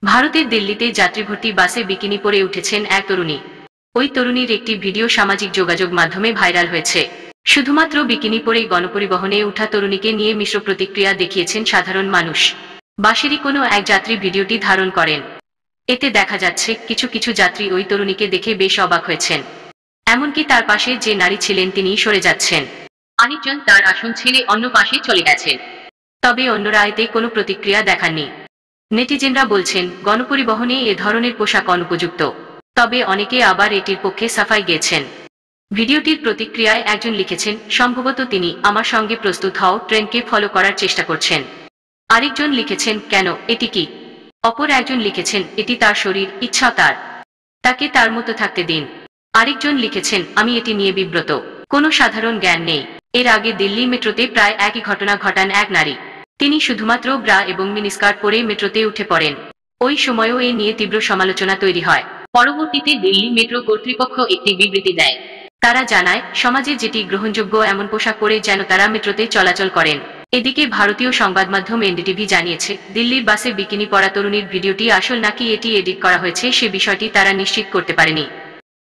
ভারতের দিল্লিতে যাত্রীভর্তি বাসে বিকিনি পরে উঠেছেন এক তরুণী। ওই তরুণীর একটি ভিডিও সামাজিক যোগাযোগ মাধ্যমে ভাইরাল হয়েছে। শুধুমাত্র বিকিনি পরেই গণপরিবহনে উঠা তরুণীকে নিয়ে মিশ্র প্রতিক্রিয়া দেখিয়েছেন সাধারণ মানুষ। বাসেরই কোনো এক যাত্রী ভিডিওটি ধারণ করেন। এতে দেখা যাচ্ছে কিছু কিছু যাত্রী ওই তরুণীকে দেখে বেশ অবাক হয়েছেন। এমনকি তার পাশে যে নারী ছিলেন তিনি সরে যাচ্ছেন। আরেকজন তার আসন ছেড়ে অন্য পাশে চলে গেছেন। তবে অন্যরা এতে কোনো প্রতিক্রিয়া দেখাননি। নেটিজেনরা বলছেন গণপরিবহনে এ ধরনের পোশাক অনুপযুক্ত। তবে অনেকে আবার এটির পক্ষে সাফাই গেয়েছেন। ভিডিওটির প্রতিক্রিয়ায় একজন লিখেছেন, সম্ভবত তিনি আমার সঙ্গে প্রস্তুত হও ট্রেনকে ফলো করার চেষ্টা করছেন। আরেকজন লিখেছেন, কেন, এটি কি? অপর একজন লিখেছেন, এটি তার শরীর, ইচ্ছা তার, তাকে তার মতো থাকতে দিন। আরেকজন লিখেছেন, আমি এটি নিয়ে বিব্রত, কোনো সাধারণ জ্ঞান নেই। এর আগে দিল্লি মেট্রোতে প্রায় একই ঘটনা ঘটান এক নারী। তিনি শুধুমাত্র ব্রা এবং মিনিস্কার্ট পরে মেট্রোতে উঠে পড়েন। ওই সময়ও এ নিয়ে তীব্র সমালোচনা তৈরি হয়। পরবর্তীতে দিল্লি মেট্রো কর্তৃপক্ষ একটি বিবৃতি দেয়। তারা জানায়, সমাজে যেটি গ্রহণযোগ্য এমন পোশাক পরে যেন তারা মেট্রোতে চলাচল করেন। এদিকে ভারতীয় সংবাদ মাধ্যম এনডিটিভি জানিয়েছে, দিল্লির বাসে বিকিনি পরা তরুণীর ভিডিওটি আসল নাকি এটি এডিট করা হয়েছে সে বিষয়টি তারা নিশ্চিত করতে পারেনি।